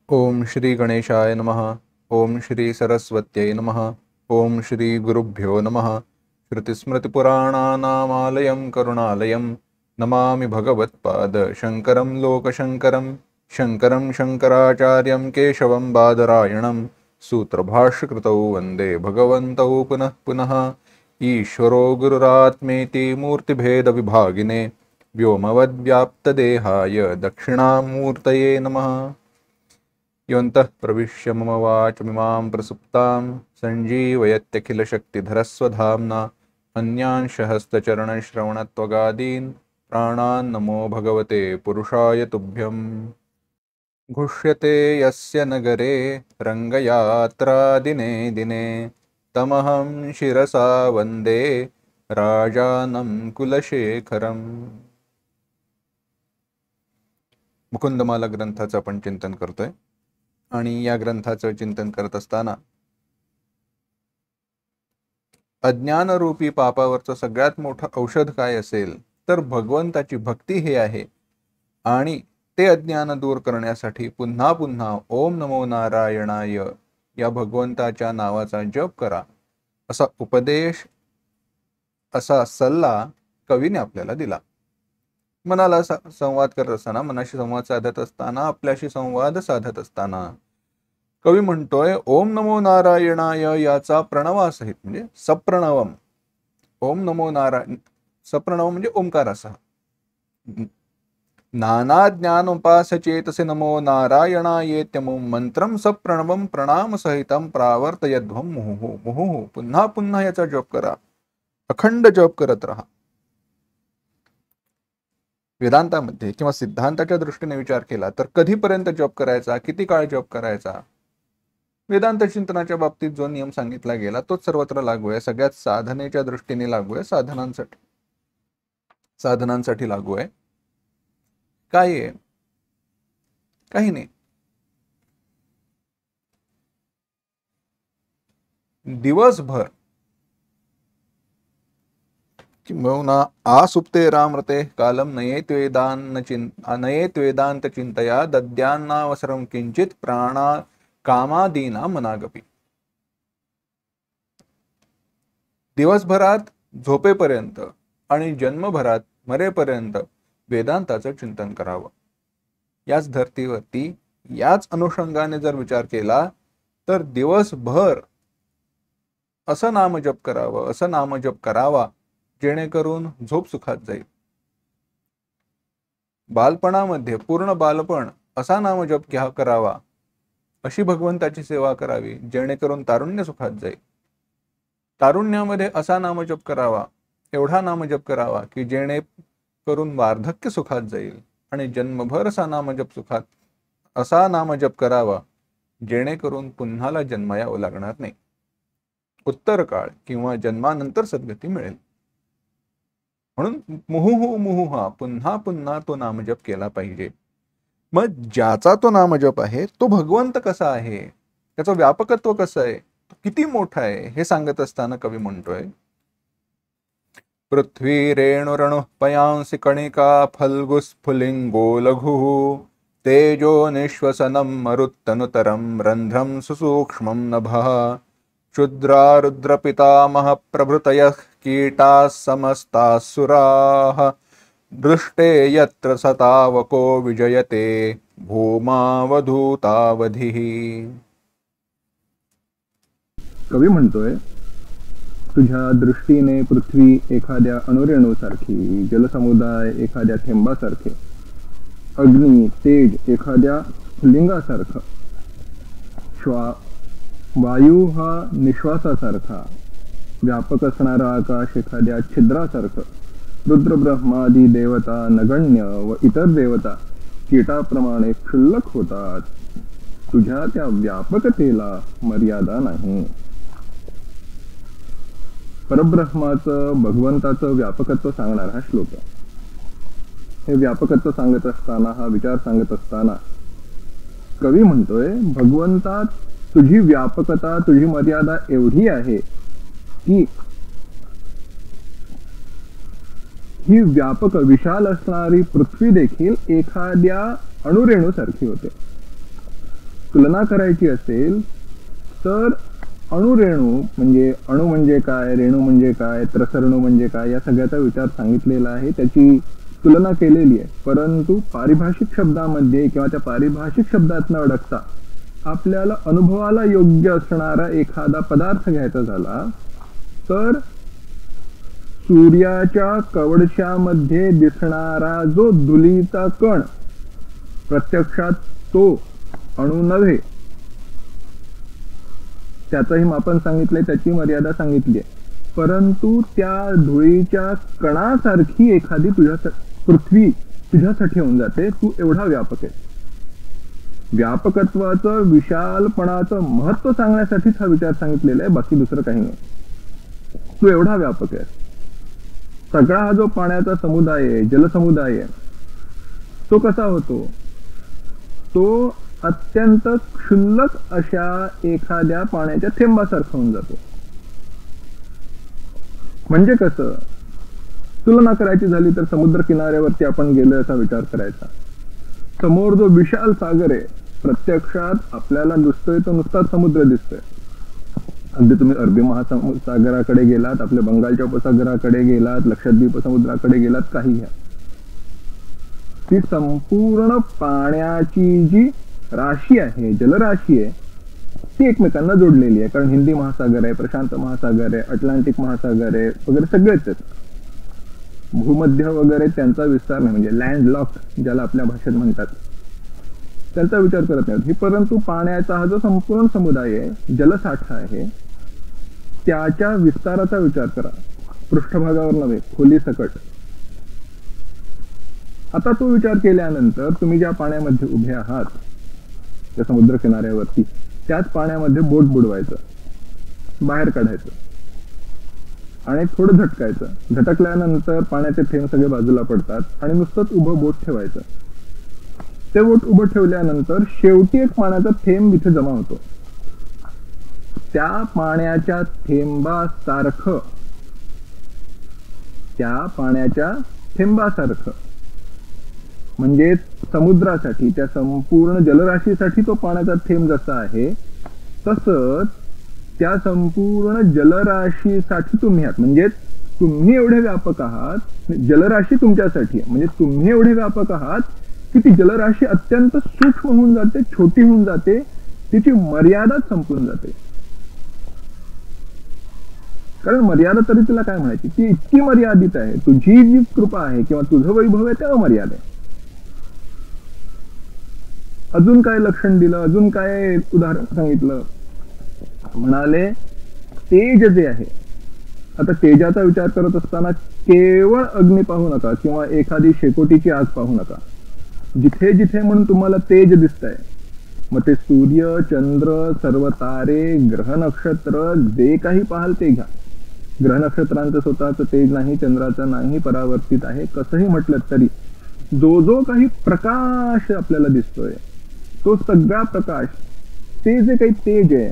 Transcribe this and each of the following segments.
ओम श्री गणेशाय नमः। ओम श्री सरस्वत्यै नमः। ओम श्री गुरुभ्यो नमः। श्रुतिस्मृतिपुराणानामालयं करुणालयं नमामि भगवत्पाद शंकरं लोकशंकरं शंकरं शंकराचार्यं केशवं बादरायणं सूत्रभाष्यकृतौ वन्दे भगवन्तौ पुनः पुनः। ईश्वरो गुरुरात्मेति मूर्तिभेदविभागिने व्योमवद्व्याप्तदेहाय दक्षिणामूर्तये नमः। योऽन्तः प्रविश्य मम वाचमिमां प्रसुप्तां सञ्जीवयत्यखिलशक्तिधरस्वधाम्ना अन्यांशहस्तचरणश्रवणत्वगादीन् प्राणान् नमो भगवते पुरुषाय तुभ्यम्। घुष्यते यस्य नगरे रङ्गयात्रा दिने दिने तमहं शिरसा वन्दे राजानं कुलशेखरम्। मुकुंदमाला ग्रंथाचं आपण चिंतन करतोय आणि या ग्रंथाचं चिंतन करत असताना अज्ञानरूपी पापावरचं सगळ्यात मोठं औषध काय असेल तर भगवंताची भक्ती हे आहे। आणि ते अज्ञान दूर करण्यासाठी पुन्हा पुन्हा ओम नमो नारायणाय या भगवंताच्या नावाचा जप करा असा उपदेश, असा सल्ला कवीने आपल्याला दिला। मनाला संवाद करत असताना, मनाशी संवाद साधत असताना, आपल्याशी संवाद साधत असताना कवी म्हणतोय ओम नमो नारायणाय याचा प्रणवासहित म्हणजे सप्रणवम, ओम नमो नारायण सप्रणव म्हणजे ओंकारासह, नाना ज्ञानोपास चेतसे नमो नारायणायेत्यमुं मंत्रम सप्रणवम प्रणाम सहितम प्रावर्तयध्वम मुहुः मुहुः। पुन्हा पुन्हा याचा जप करा, अखंड जप करत राहा। वेदांतामध्ये किंवा सिद्धांताच्या दृष्टीने विचार केला तर कधीपर्यंत जप करायचा, किती काळ जप करायचा, वेदांत चिंतनाच्या बाबतीत जो नियम सांगितला गेला तोच सर्वत्र लागू आहे। सगळ्यात साधनेच्या दृष्टीने लागू आहे, साधनांसाठी लागू आहे। काय आहे? काही नाही। दिवसभर किंबहुना आसुप्ते रामरते कालम नयेत वेदांत चिंतया दद्यान्नावसरं किंचित प्राणा कामादीना मनागपी। दिवसभरात झोपेपर्यंत आणि जन्मभरात मरेपर्यंत वेदांताचं चिंतन करावं। याच धर्तीवरती याच अनुषंगाने जर विचार केला तर दिवसभर असं नामजप करावं, असं नामजप करावा जेणेकरून झोप सुखात जाईल। बालपणामध्ये पूर्ण बालपण असा नामजप करावा, अशी भगवंताची सेवा करावी जेणेकरून तारुण्य सुखात जाईल। तारुण्यामध्ये असा नामजप करावा, एवढा नामजप करावा की जेणेकरून वार्धक्य सुखात जाईल। आणि जन्मभर असा नामजप करावा जेणेकरून पुन्हाला जन्म यावं लागणार नाही, उत्तर काळ किंवा जन्मानंतर सद्गती मिळेल। म्हणून मुहुः मुहुः पुन्हा पुन्हा तो नामजप केला पाहिजे। मग ज्याचा तो नामजप आहे तो भगवंत कसा आहे, त्याचं व्यापकत्व कसं आहे, तो किती मोठा आहे हे सांगत असताना कवी म्हणतोय पृथ्वी रेणुरणुः पयांसि कणिका फल्गुस्फुलिंगो लघुः तेजो निश्वसनं मरुत्तनुतरं रंध्रं सुसूक्ष्मं नभः क्षुद्रा रुद्रपितामह प्रभृतयः कीटाः समस्ताः सुराः दृष्टे यत्र सतावको विजयते भूमावधूतावधिः। कवी म्हणतोय तुझ्या दृष्टीने पृथ्वी एखाद्या अणुरेणूसारखी, जलसमुदाय एखाद्या थेंबासारखे, अग्नी तेज एखाद्या लिंगासारखा, वायू हा निश्वासासारखा, व्यापक असणारा आकाश एखाद्या छिद्रासारखं, रुद्र ब्रह्मादी देवता नगण्य व इतर देवता कीटाप्रमाणे क्षुल्लक होतात। तुझ्या त्या व्यापकतेला मर्यादा नाही। परब्रह्माचं, भगवंताचं व्यापकत्व सांगणारा हा श्लोक आहे। हे व्यापकत्व सांगत असताना, हा विचार सांगत असताना कवी म्हणतोय भगवंतात तुझी व्यापकता, तुझी मर्यादा एवढी आहे की ही व्यापक विशाल असणारी पृथ्वी देखील एखाद्या अणुरेणूसारखी होते। तुलना करायची असेल तर अणुरेणू म्हणजे अणु म्हणजे काय, रेणू म्हणजे काय, त्रसरेणू म्हणजे काय, या सगळ्याचा विचार सांगितलेला आहे, त्याची तुलना केलेली आहे. परंतु पारिभाषिक शब्दामध्ये किंवा त्या पारिभाषिक शब्दात न अडकता आपल्याला अनुभवाला योग्य असणारा एखादा पदार्थ घ्यायचा झाला तर सूर्याच्या कवडशामध्ये दिसणारा जो धुलीचा कण प्रत्यक्षात तो अणु नव्हे, त्याचंही मापन सांगितलंय, त्याची मर्यादा सांगितली आहे. परंतु त्या धुळीच्या कणासारखी एखादी तुझ्या पृथ्वी तुझ्यासाठी होऊन जाते. तू एवढा व्यापक आहे. व्यापकत्वाचं, विशालपणाचं महत्व सांगण्यासाठीच हा विचार सांगितलेला आहे, बाकी दुसरं काही नाही. तू एवढा व्यापक आहे. सगळा हा जो पाण्याचा समुदाय आहे, जलसमुदाय आहे, तो कसा होतो? तो अत्यंत क्षुल्लक अशा एखाद्या पाण्याच्या थेंबासारखा होऊन जातो. म्हणजे कसं? तुलना करायची झाली तर समुद्र किनाऱ्यावरती आपण गेलो असा विचार करायचा. समोर जो विशाल सागर आहे, प्रत्यक्षात आपल्याला दिसतोय तो नुसता समुद्र दिसतोय. अगदी तुम्ही अरबी महासागराकडे गेलात, आपल्या बंगालच्या उपसागराकडे गेलात, लक्षद्वीप समुद्राकडे गेलात, काही घ्या, ती संपूर्ण पाण्याची जी राशी आहे, जलराशी आहे, ती एकमेकांना जोडलेली आहे. कारण हिंदी महासागर आहे, प्रशांत महासागर आहे, अटलांटिक महासागर आहे वगैरे सगळेच आहेत. भूमध्य वगैरे त्यांचा विस्तार नाही, म्हणजे लँड लॉक ज्याला आपल्या भाषेत म्हणतात, त्यांचा विचार करत नाही. परंतु पाण्याचा हा जो संपूर्ण समुदाय आहे, जलसाठा आहे, त्याच्या विस्ताराचा विचार करा, पृष्ठभागावर नव्हे, खोली सकट. आता तो विचार केल्यानंतर तुम्ही ज्या पाण्यामध्ये उभे आहात, त्या समुद्र किनाऱ्यावरती, त्याच पाण्यामध्ये बोट बुडवायचं, बाहेर काढायचं आणि थोडं झटकायचं. झटकल्यानंतर पाण्याचे थेंब सगळे बाजूला पडतात आणि नुसतंच उभं बोट ठेवायचं. ते बोट उभं ठेवल्यानंतर शेवटी एक पाण्याचा थेंब इथे जमा होतो. त्या पाण्याच्या थेंबासारखं, त्या पाण्याच्या थेंबासारखं म्हणजे समुद्रासाठी, त्या संपूर्ण जलराशीसाठी तो पाण्याचा थेंब जसा आहे, तसंच त्या संपूर्ण जलराशीसाठी तुम्ही आहात. म्हणजे तुम्ही एवढे व्यापक आहात, जलराशी तुमच्यासाठी आहे. म्हणजे तुम्ही एवढे व्यापक आहात की ती जलराशी अत्यंत सूक्ष्म होऊन जाते, छोटी होऊन जाते, तिची मर्यादाच संपून जाते. कारण मर्यादा तरी तिला काय म्हणायची, ती इतकी मर्यादित आहे. तुझी जी कृपा आहे किंवा तुझं वैभव आहे ते अमर्याद आहे. अजून काय लक्षण दिलं, अजून काय उदाहरण सांगितलं? म्हणाले तेज जे आहे. आता तेजाचा विचार करत असताना केवळ अग्नी पाहू नका किंवा एखादी शेकोटीची आग पाहू नका. जिथे जिथे म्हणून तुम्हाला तेज दिसतंय, मग ते सूर्य, चंद्र, सर्व तारे, ग्रह नक्षत्र, जे काही पाहाल ते घ्या. ग्रह नक्षत्रांचं स्वतःचं तेज नाही, चंद्राचं नाही, परावर्तित आहे. कसंही म्हटलं तरी जो जो काही प्रकाश आपल्याला दिसतोय, तो सगळा प्रकाश, ते जे काही तेज आहे,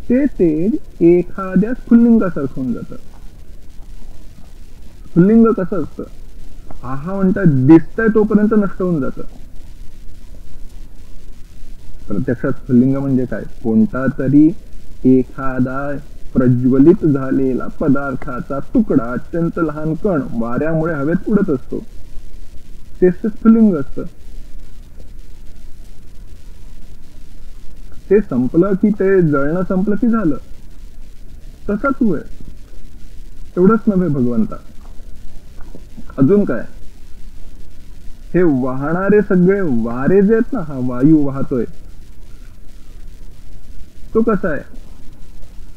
ते तेज एखाद्या स्फुल्लिंगासारखं होऊन जातं. स्फुल्लिंग कसं असतं? आहा म्हणता दिसतंय तोपर्यंत नष्ट होऊन जातं. प्रत्यक्षात स्फुल्लिंग म्हणजे काय? कोणता तरी एखादा प्रज्वलित झालेला पदार्थाचा तुकडा, अत्यंत लहान कण वाऱ्यामुळे हवेत उडत असतो, तेच ते स्फुल्लिंग असतं. ते संपलं की, ते जळणं संपलं की झालं. तसा तू आहे. एवढंच नव्हे भगवंता, अजून काय? हे वाहणारे सगळे वारे जे आहेत ना, हा वायू वाहतोय, तो कसा आहे?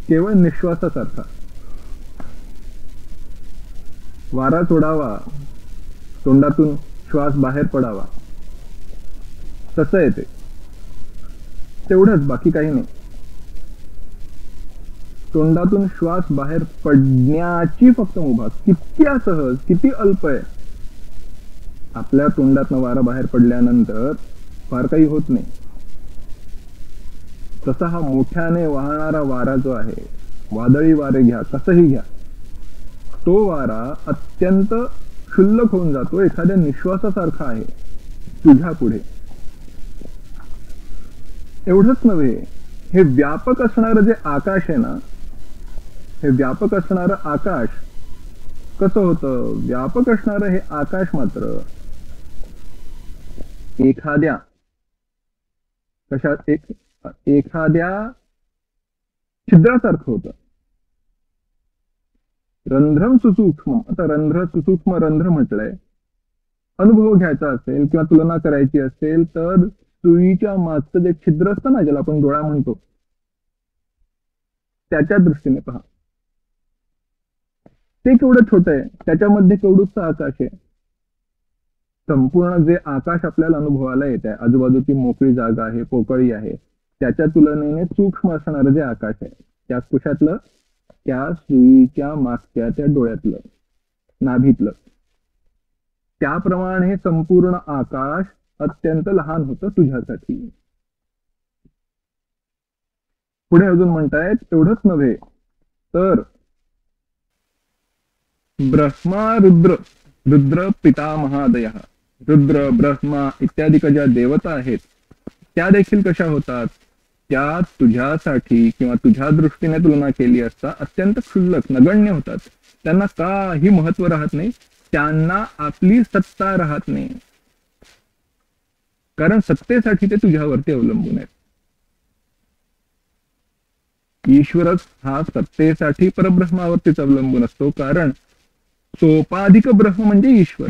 केवळ निश्वासासारखा. वारा सोडावा, तोंडातून श्वास बाहेर पडावा, तसं आहे ते. तेवढंच, बाकी काही नाही. तोंडातून श्वास बाहेर पडण्याची फक्त मुभा. किती सहज, किती अल्प आहे. आपल्या तोंडातनं वारा बाहेर पडल्यानंतर फार काही होत नाही. तसा हा मोठ्याने वाहणारा वारा जो आहे, वादळी वारे घ्या, कसंही घ्या, तो वारा अत्यंत क्षुल्लक होऊन जातो, एखाद्या निश्वासासारखा आहे तुझ्या पुढे. एवढंच नव्हे, हे व्यापक असणारं जे आकाश आहे ना, हे व्यापक असणारं आकाश कसं होतं? व्यापक असणारं हे आकाश मात्र एखाद्या कशात एखाद्या छिद्रासारखं होतं. रंध्रम सुसूक्ष्म, आता रंध्र सुसूक्ष्म रंध्र म्हटलंय. अनुभव घ्यायचा असेल किंवा तुलना करायची असेल तर सुईच्या मागचं जे छिद्र असतं ना, ज्याला आपण डोळा म्हणतो, त्याच्या दृष्टीने पहा. ते केवढं छोटं आहे, त्याच्यामध्ये केवढूचं आकाश आहे. संपूर्ण जे आकाश आपल्याला अनुभवाला येत आहे, आजूबाजूची मोकळी जागा आहे, पोकळी आहे, त्याच्या तुलनेने सूक्ष्म असणारं जे आकाश आहे, त्या कुशातलं, त्या सुईच्या मागच्या त्या डोळ्यातलं, नाभीतलं, त्याप्रमाणे हे संपूर्ण आकाश अत्यंत लहान होतं तुझ्यासाठी. पुढे अजून म्हणतायत, एवढंच नव्हे तर ब्रह्मा रुद्र, रुद्र पितामहादय, रुद्र ब्रह्मा इत्यादी ज्या देवता आहेत त्या देखील कशा होतात? त्या तुझ्यासाठी किंवा तुझ्या दृष्टीने तुलना केली असता अत्यंत क्षुल्लक नगण्य होतात. त्यांना काही महत्व राहत नाही, त्यांना आपली सत्ता राहत नाही, कारण सत्तेसाठी ते तुझ्यावरती अवलंबून आहेत. ईश्वरच हा सत्तेसाठी परब्रह्मावरतीच अवलंबून असतो, कारण सोपाधिक ब्रह्म म्हणजे ईश्वर.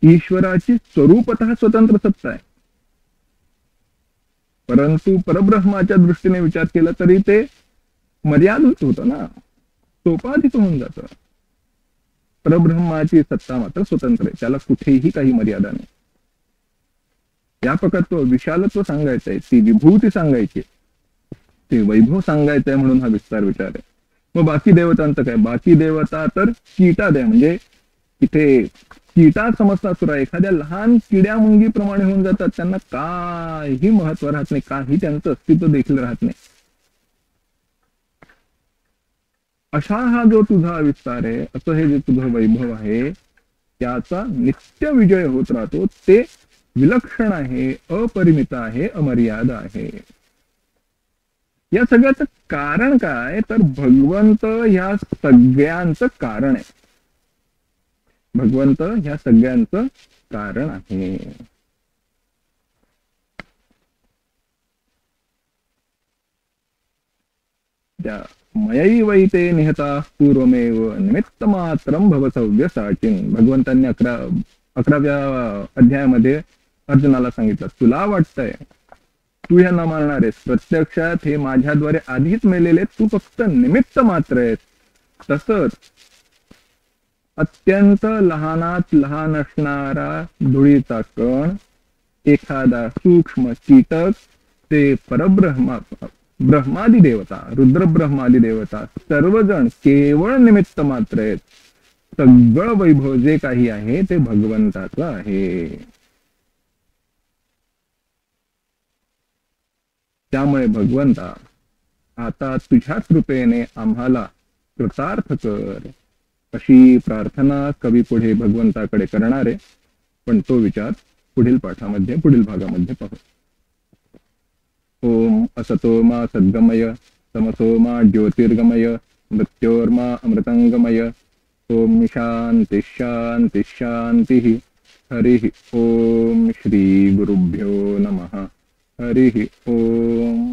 ईश्वराची स्वरूपतः स्वतंत्र सत्ता आहे, परंतु परब्रह्माच्या दृष्टीने विचार केला तरी ते मर्यादित होतं ना, सोपाधिक होऊन जातं. परब्रह्माची सत्ता मात्र स्वतंत्र आहे, त्याला कुठेही काही मर्यादा नाही. व्यापकत्व, विशालत्व सांगायचंय, ती विभूती सांगायची, ते वैभव सांगायचंय, म्हणून हा विस्तार विचार आहे. मग बाकी देवतांचं काय? बाकी देवता तर कीटादय, म्हणजे इथे कीटा समजता सुरा एखाद्या लहान किड्या मुंगीप्रमाणे होऊन जातात, त्यांना काही महत्व राहत नाही, काही त्यांचं अस्तित्व देखील राहत नाही. अशा हा जो तुझा विस्तार आहे, असं हे जे तुझं वैभव आहे, त्याचा नित्य विजय होत राहतो. ते विलक्षण आहे, अपरिमित आहे, अमर्याद आहे. या सगळ्याचं कारण काय? तर भगवंत ह्या सगळ्यांचं कारण आहे. भगवंत ह्या सगळ्यांचं कारण आहे. त्या मयैवैते निहता पूर्वमेव निमित्त मात्रम भवसव्य साचिन. भगवंतांनी 11व्या अध्यायामध्ये अर्जुनाला सांगितलं, तुला वाटतंय तू ह्या न मारणार आहेस, प्रत्यक्षात हे माझ्याद्वारे आधीच मेलेले, तू फक्त निमित्त मात्र आहेस. तसंच अत्यंत लहानात लहान असणारा धुळीचा कण, एखादा सूक्ष्म कीटक, ते ब्रह्मादी देवता, रुद्र ब्रह्मादी देवता, सर्वजण केवळ निमित्त मात्र आहेत. सगळं वैभव जे काही आहे ते भगवंताचं आहे. त्यामुळे भगवंता, आता तुझ्या कृपेने आम्हाला कृतार्थ कर, अशी प्रार्थना कवी पुढे भगवंताकडे करणार आहे. पण तो विचार पुढील पाठामध्ये, पुढील भागामध्ये पाहू. ओम असतो मा सद्गमय, तमसो मा ज्योतिर्गमय, मृत्योर्मा अमृतंगमय. ओम शांती शांती शांती. हरि ओम. श्री गुरुभ्यो नमः. हरि ओम.